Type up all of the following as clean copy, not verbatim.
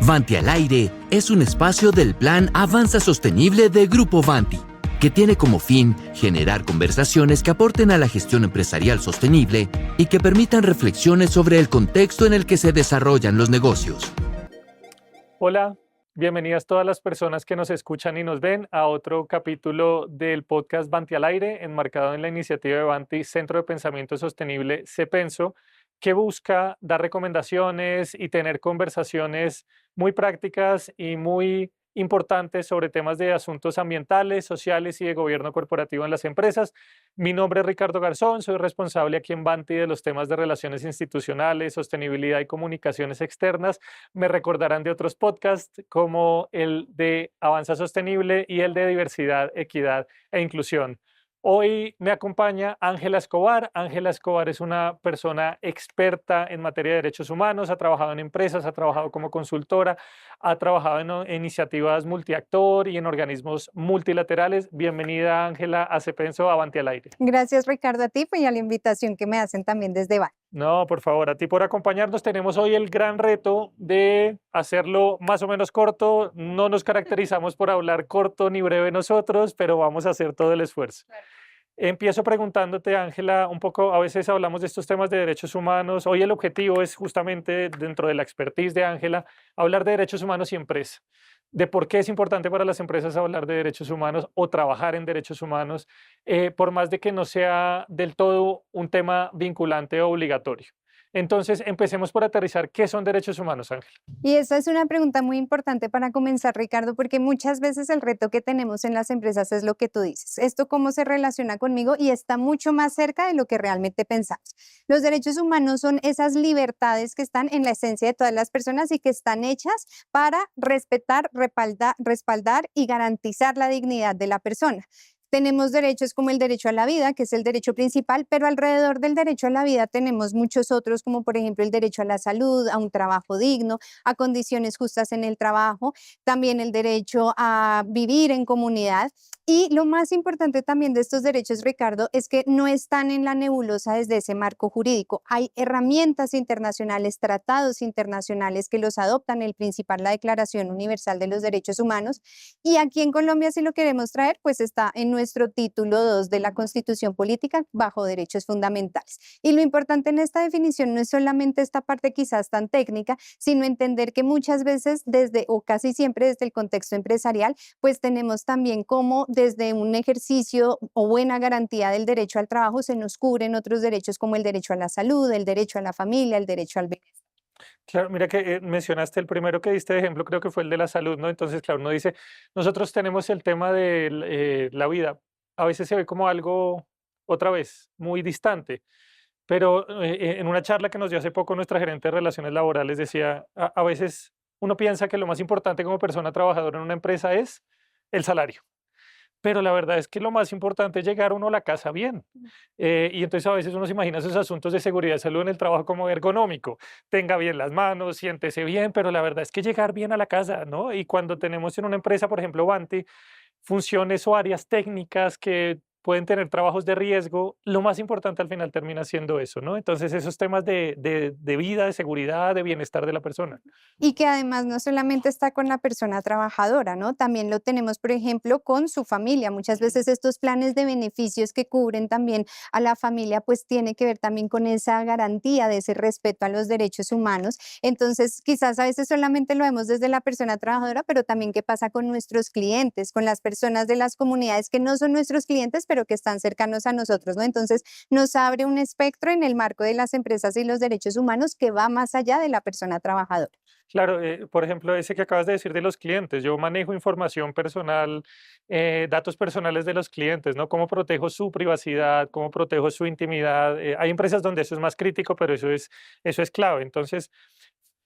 Vanti al Aire es un espacio del Plan Avanza Sostenible de Grupo Vanti, que tiene como fin generar conversaciones que aporten a la gestión empresarial sostenible y que permitan reflexiones sobre el contexto en el que se desarrollan los negocios. Hola, bienvenidas todas las personas que nos escuchan y nos ven a otro capítulo del podcast Vanti al Aire, enmarcado en la iniciativa de Vanti, Centro de Pensamiento Sostenible, CEPENSO, que busca dar recomendaciones y tener conversaciones muy prácticas y muy importantes sobre temas de asuntos ambientales, sociales y de gobierno corporativo en las empresas. Mi nombre es Ricardo Garzón, soy responsable aquí en Vanti de los temas de relaciones institucionales, sostenibilidad y comunicaciones externas. Me recordarán de otros podcasts como el de Avanza Sostenible y el de Diversidad, Equidad e Inclusión. Hoy me acompaña Ángela Escobar. Ángela Escobar es una persona experta en materia de derechos humanos, ha trabajado en empresas, ha trabajado como consultora, ha trabajado en iniciativas multiactor y en organismos multilaterales. Bienvenida, Ángela, a CEPENSO, Avanti al Aire. Gracias, Ricardo, a ti y a la invitación que me hacen también desde Vanti. No, por favor, a ti por acompañarnos. Tenemos hoy el gran reto de hacerlo más o menos corto. No nos caracterizamos por hablar corto ni breve nosotros, pero vamos a hacer todo el esfuerzo. Claro. Empiezo preguntándote, Ángela, un poco, a veces hablamos de estos temas de derechos humanos. Hoy el objetivo es justamente, dentro de la expertise de Ángela, hablar de derechos humanos y empresa, de por qué es importante para las empresas hablar de derechos humanos o trabajar en derechos humanos, por más de que no sea del todo un tema vinculante o obligatorio. Entonces, empecemos por aterrizar qué son derechos humanos, Ángela. Y esa es una pregunta muy importante para comenzar, Ricardo, porque muchas veces el reto que tenemos en las empresas es lo que tú dices. Esto cómo se relaciona conmigo y está mucho más cerca de lo que realmente pensamos. Los derechos humanos son esas libertades que están en la esencia de todas las personas y que están hechas para respetar, respaldar y garantizar la dignidad de la persona. Tenemos derechos como el derecho a la vida, que es el derecho principal, pero alrededor del derecho a la vida tenemos muchos otros, como por ejemplo el derecho a la salud, a un trabajo digno, a condiciones justas en el trabajo, también el derecho a vivir en comunidad. Y lo más importante también de estos derechos, Ricardo, es que no están en la nebulosa desde ese marco jurídico. Hay herramientas internacionales, tratados internacionales que los adoptan, el principal, la Declaración Universal de los Derechos Humanos. Y aquí en Colombia, si lo queremos traer, pues está en nuestro título 2 de la Constitución Política bajo derechos fundamentales. Y lo importante en esta definición no es solamente esta parte quizás tan técnica, sino entender que muchas veces desde, o casi siempre desde el contexto empresarial, pues tenemos también cómo desde un ejercicio o buena garantía del derecho al trabajo se nos cubren otros derechos como el derecho a la salud, el derecho a la familia, el derecho al bienestar. Claro, mira que mencionaste el primero que diste de ejemplo, creo que fue el de la salud, ¿no? Entonces, claro, uno dice, nosotros tenemos el tema de la vida. A veces se ve como algo, otra vez, muy distante, pero en una charla que nos dio hace poco nuestra gerente de relaciones laborales decía, a veces uno piensa que lo más importante como persona trabajadora en una empresa es el salario. Pero la verdad es que lo más importante es llegar uno a la casa bien. Y entonces a veces uno se imagina esos asuntos de seguridad y salud en el trabajo como ergonómico. Tenga bien las manos, siéntese bien, pero la verdad es que llegar bien a la casa, ¿no? Y cuando tenemos en una empresa, por ejemplo, Vanti, funciones o áreas técnicas que pueden tener trabajos de riesgo, lo más importante al final termina siendo eso, ¿no? Entonces esos temas de vida, de seguridad, de bienestar de la persona. Y que además no solamente está con la persona trabajadora, ¿no? También lo tenemos, por ejemplo, con su familia. Muchas veces estos planes de beneficios que cubren también a la familia, pues tiene que ver también con esa garantía de ese respeto a los derechos humanos. Entonces, quizás a veces solamente lo vemos desde la persona trabajadora, pero también qué pasa con nuestros clientes, con las personas de las comunidades que no son nuestros clientes, pero que están cercanos a nosotros, ¿no? Entonces, nos abre un espectro en el marco de las empresas y los derechos humanos que va más allá de la persona trabajadora. Claro, por ejemplo, ese que acabas de decir de los clientes, yo manejo información personal, datos personales de los clientes, ¿no? ¿Cómo protejo su privacidad? ¿Cómo protejo su intimidad? Hay empresas donde eso es más crítico, pero eso es clave. Entonces,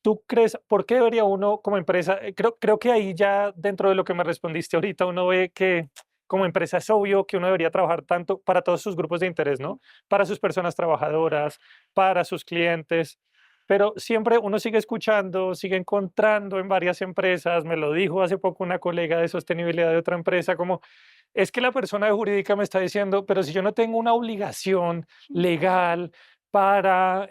¿tú crees, por qué debería uno como empresa, creo que ahí ya dentro de lo que me respondiste ahorita, uno ve que como empresa es obvio que uno debería trabajar tanto para todos sus grupos de interés, ¿no? Para sus personas trabajadoras, para sus clientes, pero siempre uno sigue escuchando, sigue encontrando en varias empresas, me lo dijo hace poco una colega de sostenibilidad de otra empresa, como es que la persona de jurídica me está diciendo, pero si yo no tengo una obligación legal para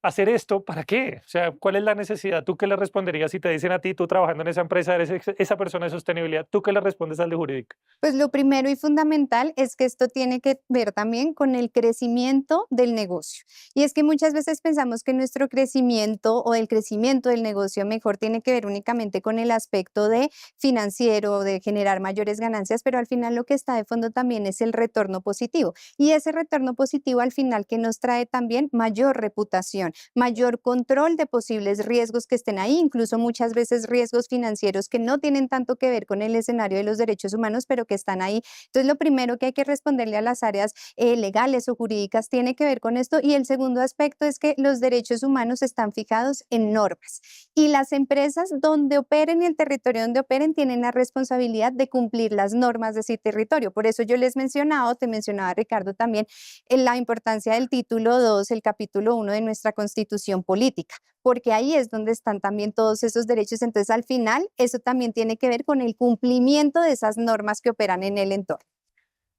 hacer esto, ¿para qué? O sea, ¿cuál es la necesidad? ¿Tú qué le responderías si te dicen a ti, tú trabajando en esa empresa, eres esa persona de sostenibilidad? ¿Tú qué le respondes al de jurídico? Pues lo primero y fundamental es que esto tiene que ver también con el crecimiento del negocio. Y es que muchas veces pensamos que nuestro crecimiento o el crecimiento del negocio mejor tiene que ver únicamente con el aspecto de financiero, de generar mayores ganancias, pero al final lo que está de fondo también es el retorno positivo. Y ese retorno positivo al final que nos trae también mayor reputación, mayor control de posibles riesgos que estén ahí, incluso muchas veces riesgos financieros que no tienen tanto que ver con el escenario de los derechos humanos, pero que están ahí. Entonces, lo primero que hay que responderle a las áreas legales o jurídicas tiene que ver con esto. Y el segundo aspecto es que los derechos humanos están fijados en normas. Y las empresas donde operen y el territorio donde operen tienen la responsabilidad de cumplir las normas de ese territorio. Por eso yo les mencionaba, te mencionaba Ricardo también, la importancia del título 2, el capítulo 1 de nuestra Constitución Política, porque ahí es donde están también todos esos derechos. Entonces, al final, eso también tiene que ver con el cumplimiento de esas normas que operan en el entorno.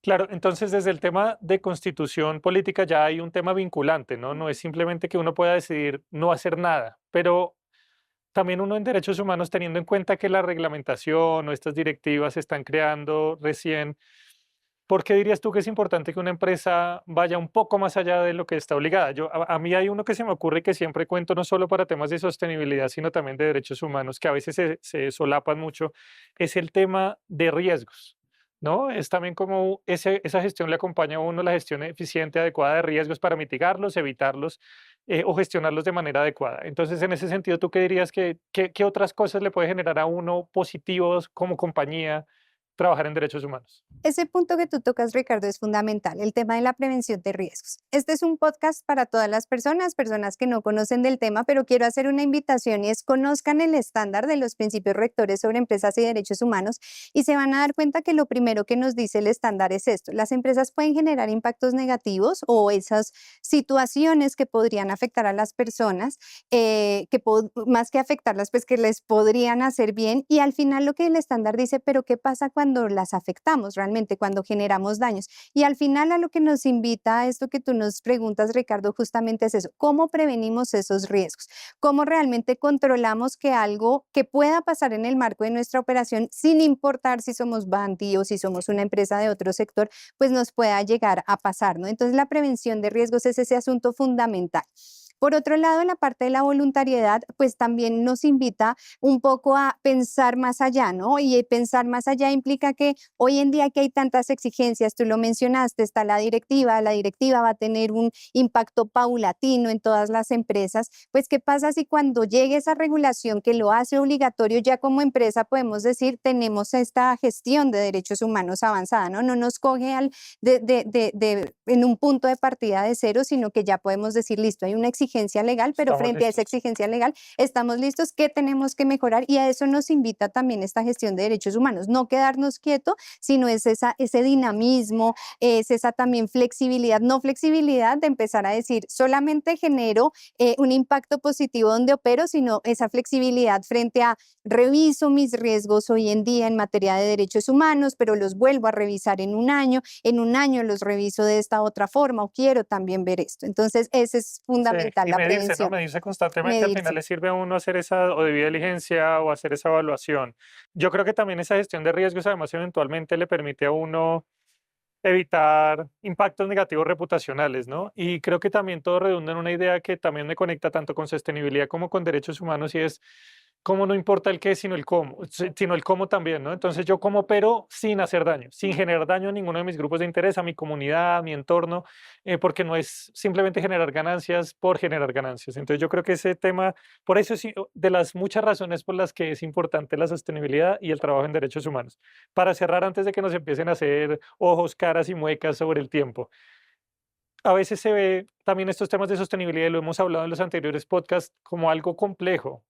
Claro, entonces desde el tema de constitución política ya hay un tema vinculante, ¿no? No es simplemente que uno pueda decidir no hacer nada, pero también uno en derechos humanos, teniendo en cuenta que la reglamentación o estas directivas se están creando recién, ¿por qué dirías tú que es importante que una empresa vaya un poco más allá de lo que está obligada? A mí hay uno que se me ocurre y que siempre cuento no solo para temas de sostenibilidad, sino también de derechos humanos, que a veces se solapan mucho, es el tema de riesgos, ¿no? Es también como esa gestión le acompaña a uno la gestión eficiente, adecuada de riesgos para mitigarlos, evitarlos o gestionarlos de manera adecuada. Entonces, en ese sentido, ¿tú qué dirías qué otras cosas le puede generar a uno positivos como compañía trabajar en derechos humanos? Ese punto que tú tocas, Ricardo, es fundamental, el tema de la prevención de riesgos. Este es un podcast para todas las personas, personas que no conocen del tema, pero quiero hacer una invitación y es conozcan el estándar de los principios rectores sobre empresas y derechos humanos y se van a dar cuenta que lo primero que nos dice el estándar es esto. Las empresas pueden generar impactos negativos o esas situaciones que podrían afectar a las personas, más que afectarlas, pues que les podrían hacer bien y al final lo que el estándar dice, pero ¿qué pasa cuando las afectamos realmente, cuando generamos daños? Y al final a lo que nos invita a esto que tú nos preguntas, Ricardo, justamente es eso, ¿cómo prevenimos esos riesgos? ¿Cómo realmente controlamos que algo que pueda pasar en el marco de nuestra operación, sin importar si somos Banti o si somos una empresa de otro sector, pues nos pueda llegar a pasar, ¿no? Entonces la prevención de riesgos es ese asunto fundamental. Por otro lado, la parte de la voluntariedad, pues también nos invita un poco a pensar más allá, ¿no? Y pensar más allá implica que hoy en día que hay tantas exigencias, tú lo mencionaste, está la directiva va a tener un impacto paulatino en todas las empresas, pues ¿qué pasa si cuando llegue esa regulación que lo hace obligatorio, ya como empresa podemos decir, tenemos esta gestión de derechos humanos avanzada, ¿no? No nos coge en un punto de partida de cero, sino que ya podemos decir, listo, hay una exigencia legal, pero Estamos frente a esa listos. exigencia legal estamos listos, ¿qué tenemos que mejorar? Y a eso nos invita también esta gestión de derechos humanos, no quedarnos quietos, sino es ese dinamismo, es esa también flexibilidad, no flexibilidad de empezar a decir, solamente genero un impacto positivo donde opero, sino esa flexibilidad frente a reviso mis riesgos hoy en día en materia de derechos humanos, pero los vuelvo a revisar en un año los reviso de esta otra forma o quiero también ver esto. Entonces, ese es Sí, fundamental, y la medirse, ¿no? prevención, Medirse constantemente, al final medirse. le sirve a uno hacer esa o debida diligencia o hacer esa evaluación. Yo creo que también esa gestión de riesgos además eventualmente le permite a uno evitar impactos negativos reputacionales, ¿no? Y creo que también todo redunda en una idea que también me conecta tanto con sostenibilidad como con derechos humanos y es cómo no importa el qué, sino el cómo, sino el cómo también, ¿no? Entonces yo cómo opero sin hacer daño, sin generar daño a ninguno de mis grupos de interés, a mi comunidad, a mi entorno, porque no es simplemente generar ganancias por generar ganancias. Entonces yo creo que ese tema, por eso es de las muchas razones por las que es importante la sostenibilidad y el trabajo en derechos humanos. Para cerrar, antes de que nos empiecen a hacer ojos, caras y muecas sobre el tiempo. A veces se ve también estos temas de sostenibilidad, y lo hemos hablado en los anteriores podcasts, como algo complejo,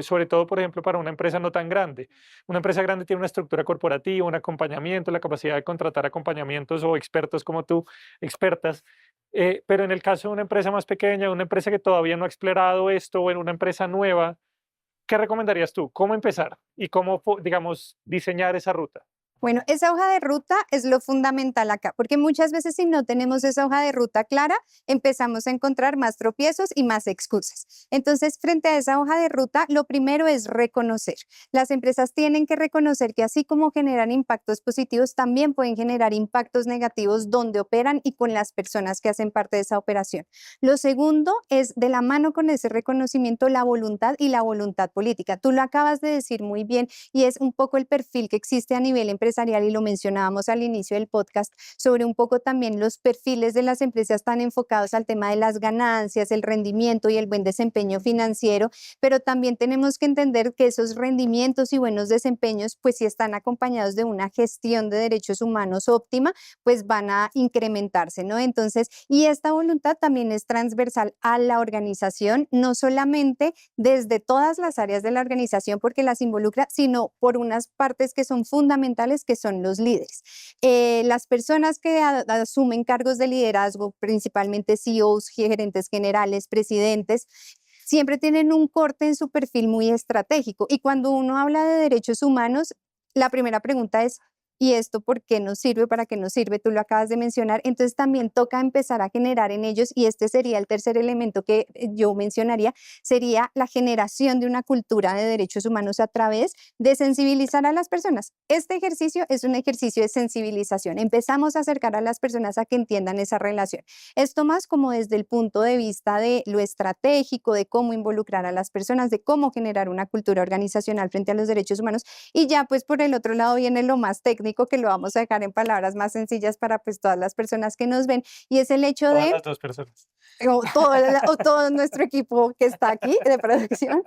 sobre todo, por ejemplo, para una empresa no tan grande. Una empresa grande tiene una estructura corporativa, un acompañamiento, la capacidad de contratar acompañamientos o expertos como tú, expertas. Pero en el caso de una empresa más pequeña, una empresa que todavía no ha explorado esto o en una empresa nueva, ¿qué recomendarías tú? ¿Cómo empezar y cómo, digamos, diseñar esa ruta? Bueno, esa hoja de ruta es lo fundamental acá, porque muchas veces si no tenemos esa hoja de ruta clara, empezamos a encontrar más tropiezos y más excusas. Entonces, frente a esa hoja de ruta, lo primero es reconocer. Las empresas tienen que reconocer que así como generan impactos positivos, también pueden generar impactos negativos donde operan y con las personas que hacen parte de esa operación. Lo segundo es, de la mano con ese reconocimiento, la voluntad y la voluntad política. Tú lo acabas de decir muy bien y es un poco el perfil que existe a nivel empresarial y lo mencionábamos al inicio del podcast, sobre un poco también los perfiles de las empresas tan enfocados al tema de las ganancias, el rendimiento y el buen desempeño financiero, pero también tenemos que entender que esos rendimientos y buenos desempeños, pues si están acompañados de una gestión de derechos humanos óptima, pues van a incrementarse, ¿no? Entonces, y esta voluntad también es transversal a la organización, no solamente desde todas las áreas de la organización porque las involucra, sino por unas partes que son fundamentales, que son los líderes. Las personas que asumen cargos de liderazgo, principalmente CEOs, gerentes generales, presidentes, siempre tienen un corte en su perfil muy estratégico. Y cuando uno habla de derechos humanos, la primera pregunta es, ¿y esto por qué nos sirve? ¿Para qué nos sirve? Tú lo acabas de mencionar. Entonces también toca empezar a generar en ellos, y este sería el tercer elemento que yo mencionaría, sería la generación de una cultura de derechos humanos a través de sensibilizar a las personas. Este ejercicio es un ejercicio de sensibilización. Empezamos a acercar a las personas a que entiendan esa relación. Esto más como desde el punto de vista de lo estratégico, de cómo involucrar a las personas, de cómo generar una cultura organizacional frente a los derechos humanos. Y ya pues por el otro lado viene lo más técnico, que lo vamos a dejar en palabras más sencillas para pues todas las personas que nos ven, y es el hecho Todas de las 2 personas. o todo nuestro equipo que está aquí de producción.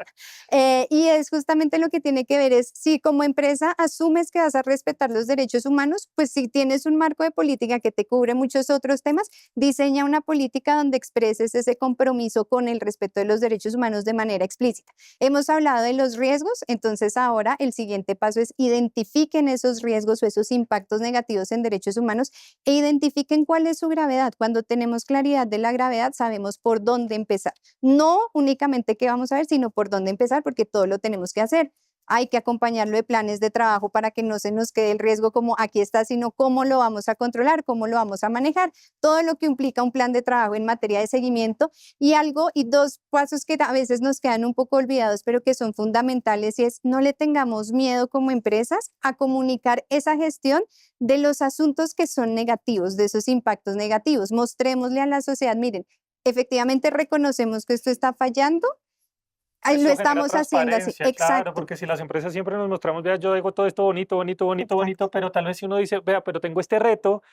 Y es justamente lo que tiene que ver es, si como empresa asumes que vas a respetar los derechos humanos, pues si tienes un marco de política que te cubre muchos otros temas, diseña una política donde expreses ese compromiso con el respeto de los derechos humanos de manera explícita. Hemos hablado de los riesgos, entonces ahora el siguiente paso es identifiquen esos riesgos o esos impactos negativos en derechos humanos e identifiquen cuál es su gravedad. Cuando tenemos claridad de la gravedad, sabemos por dónde empezar. No únicamente qué vamos a ver, sino por dónde empezar, porque todo lo tenemos que hacer. Hay que acompañarlo de planes de trabajo para que no se nos quede el riesgo como aquí está, sino cómo lo vamos a controlar, cómo lo vamos a manejar, todo lo que implica un plan de trabajo en materia de seguimiento. Y algo y dos pasos que a veces nos quedan un poco olvidados, pero que son fundamentales, y es no le tengamos miedo como empresas a comunicar esa gestión de los asuntos que son negativos, de esos impactos negativos. Mostrémosle a la sociedad, miren, efectivamente reconocemos que esto está fallando. Ahí lo Eso genera estamos haciendo así, transparencia, claro, exacto. porque si las empresas siempre nos mostramos, vea, yo digo todo esto bonito, bonito, bonito, bonito, Exacto. pero tal vez si uno dice, vea, pero tengo este reto,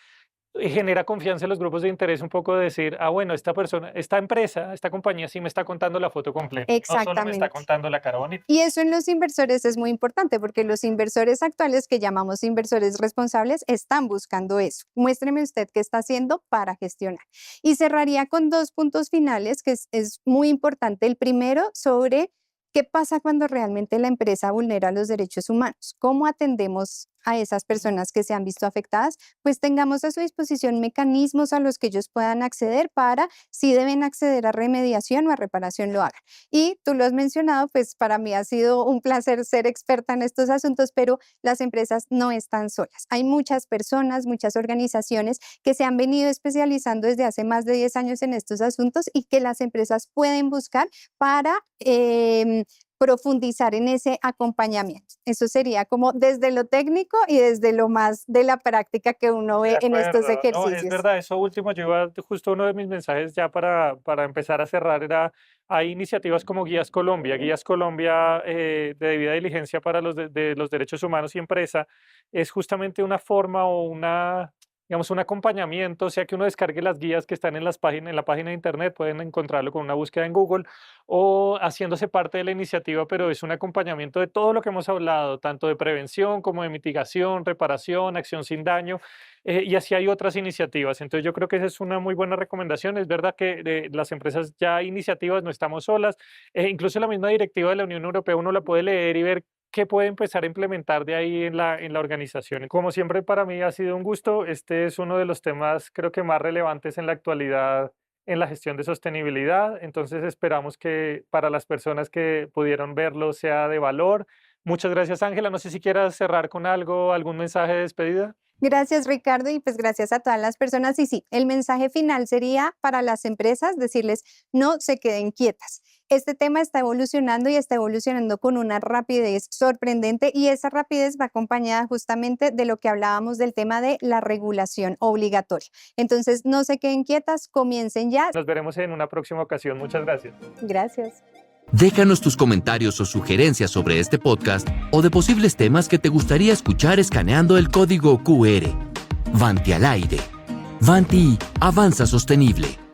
genera confianza en los grupos de interés un poco de decir, ah, bueno, esta persona, esta empresa, esta compañía sí me está contando la foto completa, no solo me está Exactamente. contando la cara bonita. Y eso en los inversores es muy importante porque los inversores actuales, que llamamos inversores responsables, están buscando eso. Muéstreme usted qué está haciendo para gestionar. Y cerraría con dos puntos finales que es muy importante. El primero, sobre qué pasa cuando realmente la empresa vulnera los derechos humanos. ¿Cómo atendemos a esas personas que se han visto afectadas? Pues tengamos a su disposición mecanismos a los que ellos puedan acceder para, si deben acceder a remediación o a reparación, lo hagan. Y tú lo has mencionado, pues para mí ha sido un placer ser experta en estos asuntos, pero las empresas no están solas. Hay muchas personas, muchas organizaciones que se han venido especializando desde hace más de 10 años en estos asuntos y que las empresas pueden buscar para profundizar en ese acompañamiento. Eso sería como desde lo técnico y desde lo más de la práctica que uno De ve en estos acuerdo, no, es ejercicios. verdad, eso último, yo iba, justo uno de mis mensajes ya para empezar a cerrar era, hay iniciativas como Guías Colombia de debida diligencia para de los derechos humanos y empresa, es justamente una forma o una, digamos, un acompañamiento, o sea que uno descargue las guías que están en en la página de internet, pueden encontrarlo con una búsqueda en Google o haciéndose parte de la iniciativa, pero es un acompañamiento de todo lo que hemos hablado, tanto de prevención como de mitigación, reparación, acción sin daño, y así hay otras iniciativas. Entonces yo creo que esa es una muy buena recomendación. Es verdad que las empresas ya hay iniciativas, no estamos solas, incluso la misma directiva de la Unión Europea uno la puede leer y ver qué puede empezar a implementar de ahí en en la organización. Como siempre, para mí ha sido un gusto. Este es uno de los temas, creo que más relevantes en la actualidad en la gestión de sostenibilidad. Entonces esperamos que para las personas que pudieron verlo sea de valor. Muchas gracias, Ángela. No sé si quieras cerrar con algo, algún mensaje de despedida. Gracias, Ricardo, y pues gracias a todas las personas. Y sí, el mensaje final sería para las empresas decirles, no se queden quietas. Este tema está evolucionando y está evolucionando con una rapidez sorprendente y esa rapidez va acompañada justamente de lo que hablábamos del tema de la regulación obligatoria. Entonces, no se queden quietas, comiencen ya. Nos veremos en una próxima ocasión. Muchas gracias. Gracias. Déjanos tus comentarios o sugerencias sobre este podcast o de posibles temas que te gustaría escuchar escaneando el código QR. Vanti al aire. Vanti avanza sostenible.